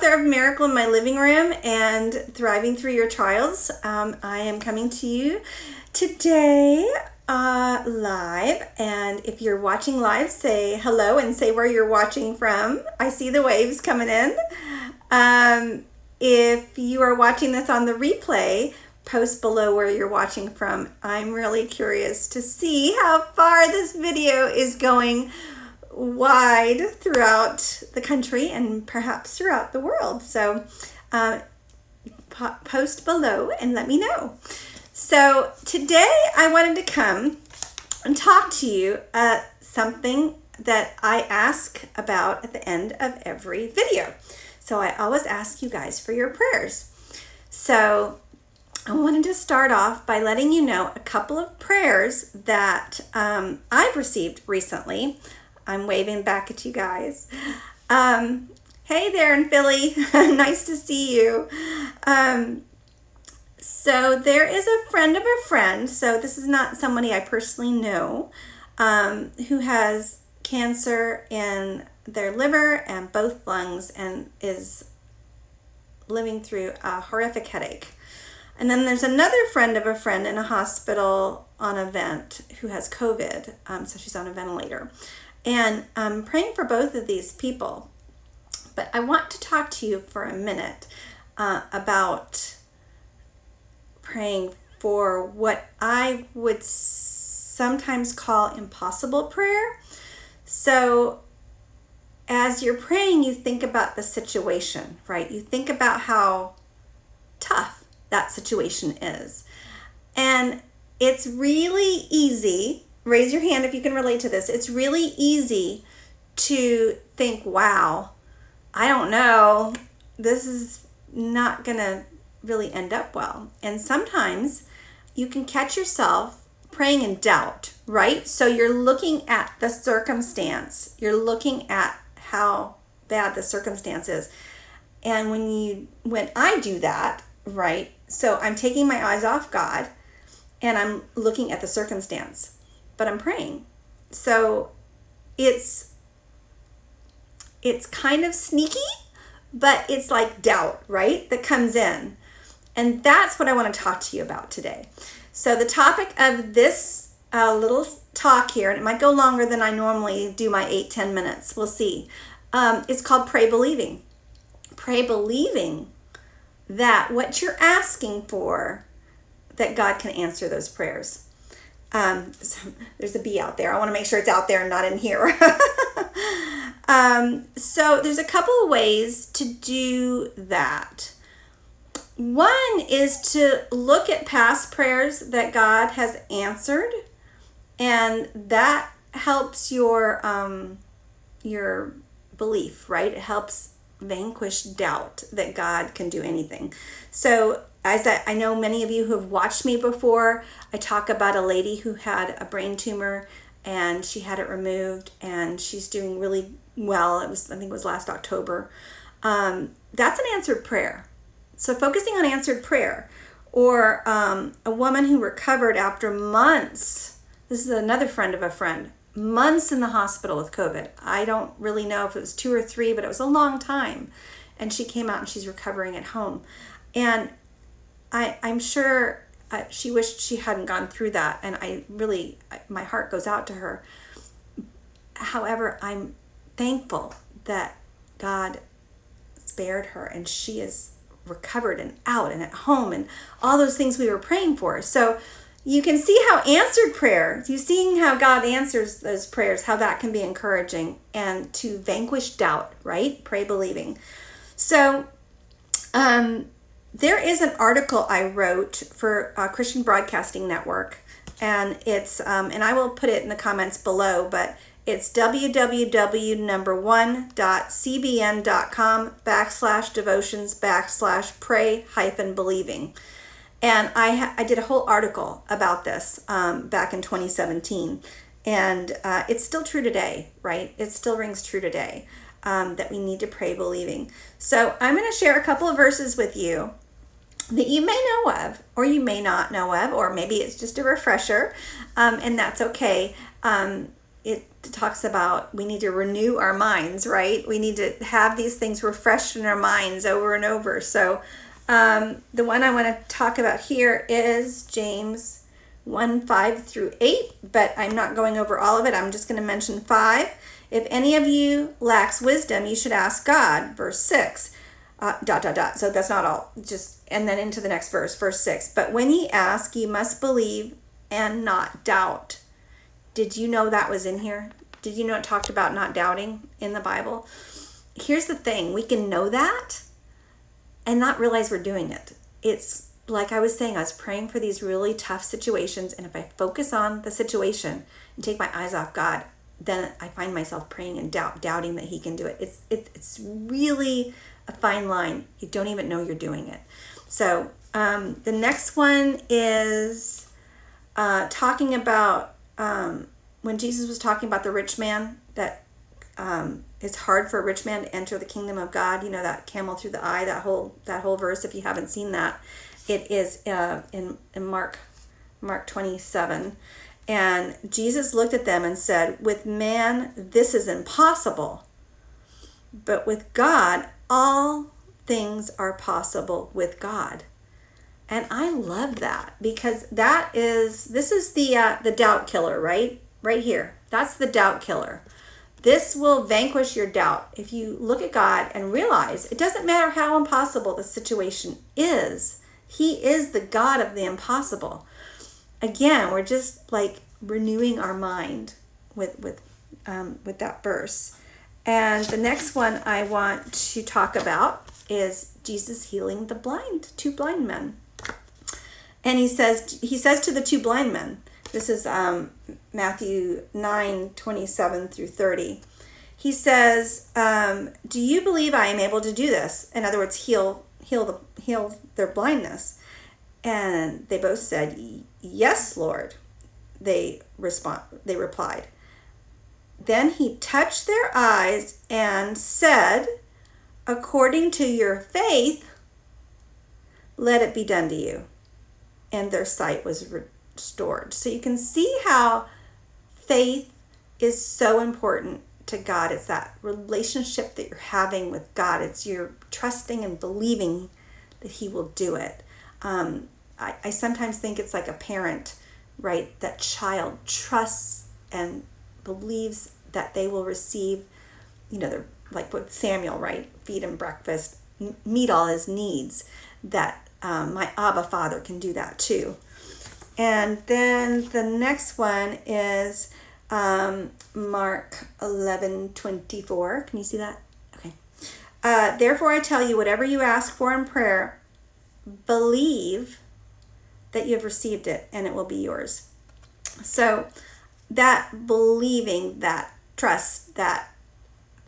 author of Miracle in My Living Room and Thriving Through Your Trials. I am coming to you today live, and if you're watching live, say hello and say where you're watching from. I see the waves coming in. If you are watching this on the replay, post below where you're watching from. I'm really curious to see how far this video is going wide throughout the country and perhaps throughout the world. So post below and let me know. So today I wanted to come and talk to you something that I ask about at the end of every video. So I always ask you guys for your prayers. So I wanted to start off by letting you know a couple of prayers that I've received recently. I'm waving back at you guys. Hey there in Philly. Nice to see you. So there is a friend of a friend. So this is not somebody I personally know who has cancer in their liver and both lungs and is living through a horrific headache. And then there's another friend of a friend in a hospital on a vent who has COVID. So she's on a ventilator. And I'm praying for both of these people. But I want to talk to you for a minute about praying for what I would sometimes call impossible prayer. So as you're praying, you think about the situation, right? You think about how tough that situation is. And it's really easy. Raise your hand if you can relate to this. It's really easy to think, wow, I don't know, this is not going to really end up well. And sometimes you can catch yourself praying in doubt, right? So you're looking at the circumstance. You're looking at how bad the circumstance is. And when I do that, right, so I'm taking my eyes off God and I'm looking at the circumstance. But I'm praying. So it's kind of sneaky, but it's like doubt, right? That comes in. And that's what I want to talk to you about today. So the topic of this little talk here, and it might go longer than I normally do my 8-10 minutes. We'll see. It's called Pray Believing. Pray believing that what you're asking for, that God can answer those prayers. There's a bee out there. I want to make sure it's out there and not in here. So there's a couple of ways to do that. One is to look at past prayers that God has answered, and that helps your belief, right? It helps vanquish doubt that God can do anything. So as I know many of you who have watched me before, I talk about a lady who had a brain tumor and she had it removed and she's doing really well. I think it was last October. That's an answered prayer. So focusing on answered prayer. Or a woman who recovered after months. This is another friend of a friend. Months in the hospital with COVID. I don't really know if it was 2 or 3, but it was a long time. And she came out and she's recovering at home. And I'm sure she wished she hadn't gone through that, and my heart goes out to her. However, I'm thankful that God spared her, and she is recovered and out and at home, and all those things we were praying for. So you can see how answered prayer, you seeing how God answers those prayers, how that can be encouraging, and to vanquish doubt, right? Pray believing. So, there is an article I wrote for Christian Broadcasting Network, and it's and I will put it in the comments below, but it's www.cbn.com/devotions/pray-believing. And I did a whole article about this back in 2017, and it's still true today, right? It still rings true today that we need to pray believing. So I'm going to share a couple of verses with you that you may know of, or you may not know of, or maybe it's just a refresher, and that's okay. it talks about we need to renew our minds, right? We need to have these things refreshed in our minds over and over. So the one I want to talk about here is James 1:5-8, but I'm not going over all of it. I'm just going to mention 5. If any of you lacks wisdom, you should ask God. Verse 6. So that's not all. And then into the next verse 6. But when ye ask, you must believe and not doubt. Did you know that was in here? Did you know it talked about not doubting in the Bible? Here's the thing. We can know that and not realize we're doing it. It's like I was saying, I was praying for these really tough situations. And if I focus on the situation and take my eyes off God, then I find myself praying and doubting that he can do it. It's really a fine line. You don't even know you're doing it. So the next one is talking about when Jesus was talking about the rich man, that it's hard for a rich man to enter the kingdom of God. You know, that camel through the eye, that whole verse. If you haven't seen that, it is in Mark 27. And Jesus looked at them and said, with man, this is impossible. But with God, all things are possible with God. And I love that, because this is the doubt killer, right? Right here. That's the doubt killer. This will vanquish your doubt. If you look at God and realize it doesn't matter how impossible the situation is, he is the God of the impossible. Again, we're just like renewing our mind with that verse. And the next one I want to talk about is Jesus healing the 2 blind men. And he says to the 2 blind men, this is Matthew 9:27-30. He says, do you believe I am able to do this? In other words, heal their blindness. And they both said, yes, Lord. They replied. Then he touched their eyes and said, according to your faith, let it be done to you. And their sight was restored. So you can see how faith is so important to God. It's that relationship that you're having with God. It's you're trusting and believing that he will do it. I sometimes think it's like a parent, right? That child trusts and believes that they will receive, they're like with Samuel, right? Feed him breakfast, meet all his needs. That my Abba Father can do that too. And then the next one is Mark 11:24. Can you see that? Okay. Therefore I tell you, whatever you ask for in prayer, believe that you have received it and it will be yours. So that believing, that trust, that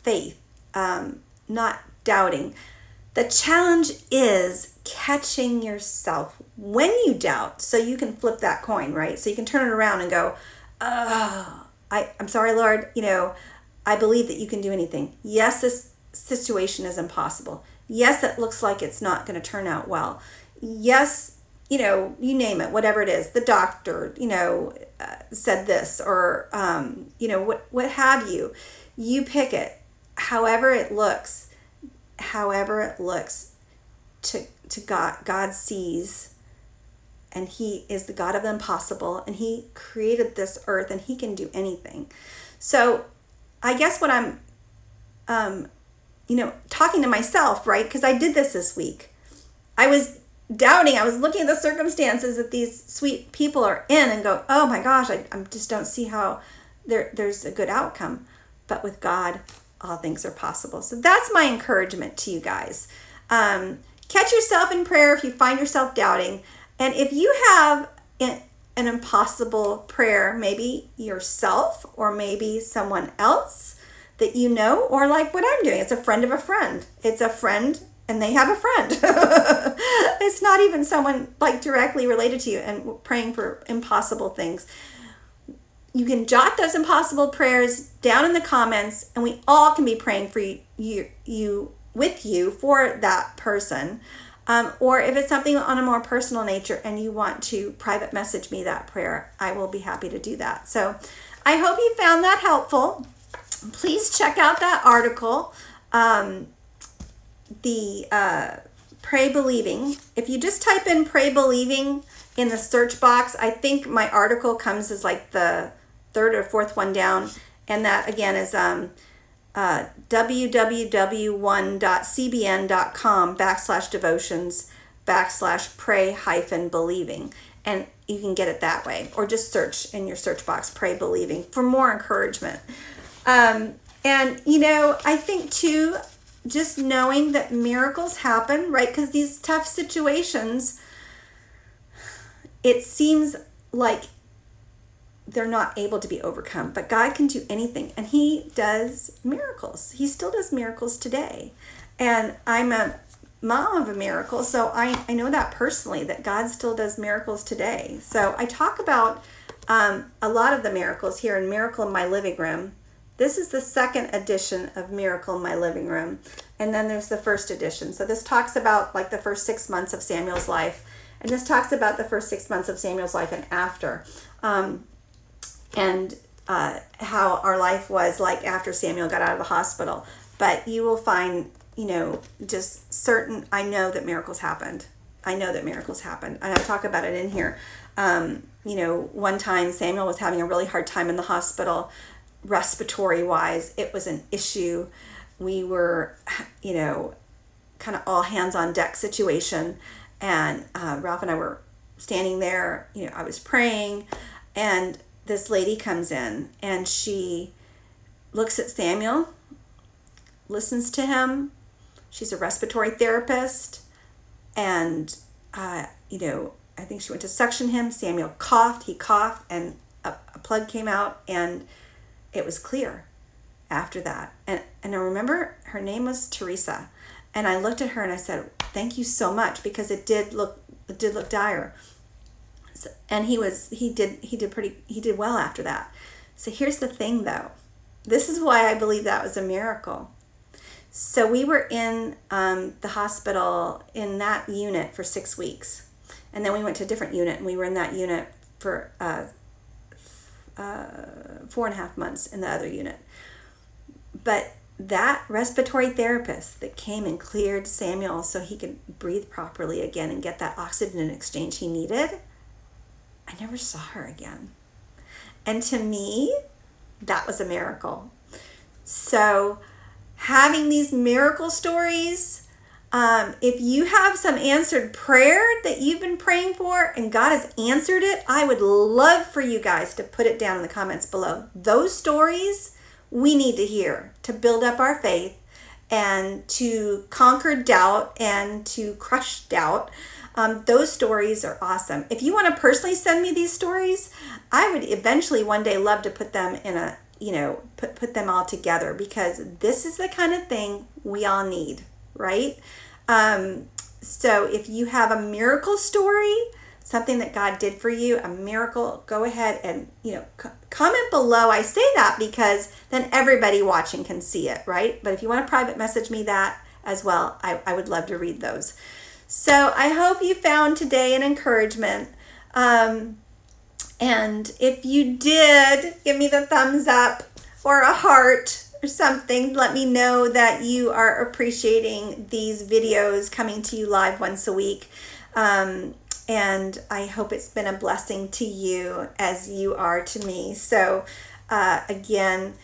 faith, not doubting. The challenge is catching yourself when you doubt, so you can flip that coin, right? So you can turn it around and go, oh, I'm sorry, Lord, I believe that you can do anything. Yes, this situation is impossible. Yes, it looks like it's not going to turn out well. Yes, you name it, whatever it is, the doctor, said this, or, what have you. You pick it, however it looks to God sees, and he is the God of the impossible, and he created this earth, and he can do anything. So I guess what I'm, talking to myself, right? Because I did this week. I was doubting. I was looking at the circumstances that these sweet people are in and go, oh my gosh, I just don't see how there's a good outcome. But with God, all things are possible. So that's my encouragement to you guys. Catch yourself in prayer if you find yourself doubting. And if you have an impossible prayer, maybe yourself or maybe someone else that you know, or like what I'm doing, it's a friend of a friend. It's a friend and they have a friend. It's not even someone like directly related to you and praying for impossible things. You can jot those impossible prayers down in the comments, and we all can be praying for you with you for that person. Or if it's something on a more personal nature and you want to private message me that prayer, I will be happy to do that. So I hope you found that helpful. Please check out that article, the Pray Believing. If you just type in Pray Believing in the search box, I think my article comes as like the third or fourth one down. And that again is www.cbn.com/devotions/pray-believing. And you can get it that way, or just search in your search box Pray Believing for more encouragement. And I think too, just knowing that miracles happen, right? Because these tough situations, it seems like they're not able to be overcome, but God can do anything, and He does miracles. He still does miracles today. And I'm a mom of a miracle, so I know that personally, that God still does miracles today. So I talk about a lot of the miracles here in Miracle in My Living Room. This is the second edition of Miracle in My Living Room, and then there's the first edition. So this talks about like the first 6 months of Samuel's life, and this talks about the first 6 months of Samuel's life and after. And how our life was like after Samuel got out of the hospital. But you will find, just certain, I know that miracles happened. And I talk about it in here. One time Samuel was having a really hard time in the hospital, respiratory wise. It was an issue. We were, kind of all hands on deck situation. And Ralph and I were standing there, I was praying, and this lady comes in and she looks at Samuel, listens to him. She's a respiratory therapist, and I think she went to suction him. Samuel coughed, he coughed, and a plug came out, and it was clear after that. And I remember her name was Teresa, and I looked at her and I said, "Thank you so much," because it did look dire. And he did well after that. So here's the thing though. This is why I believe that was a miracle. So we were in the hospital in that unit for 6 weeks. And then we went to a different unit, and we were in that unit for 4.5 months in the other unit. But that respiratory therapist that came and cleared Samuel so he could breathe properly again and get that oxygen exchange he needed, I never saw her again. And to me, that was a miracle. So having these miracle stories, if you have some answered prayer that you've been praying for and God has answered it, I would love for you guys to put it down in the comments below. Those stories we need to hear to build up our faith and to conquer doubt and to crush doubt. Those stories are awesome. If you want to personally send me these stories, I would eventually one day love to put them in a, put them all together, because this is the kind of thing we all need, right? So if you have a miracle story, something that God did for you, a miracle, go ahead and, comment below. I say that because then everybody watching can see it, right? But if you want to private message me that as well, I would love to read those. So I hope you found today an encouragement. And if you did, give me the thumbs up or a heart or something. Let me know that you are appreciating these videos coming to you live once a week. And I hope it's been a blessing to you as you are to me. So again,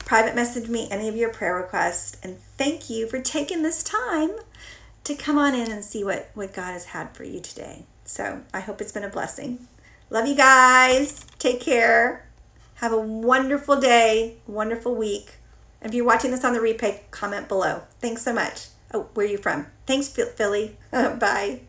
private message me any of your prayer requests. And thank you for taking this time to come on in and see what God has had for you today. So I hope it's been a blessing. Love you guys. Take care. Have a wonderful day, wonderful week. If you're watching this on the replay, comment below. Thanks so much. Oh, where are you from? Thanks, Philly. Bye.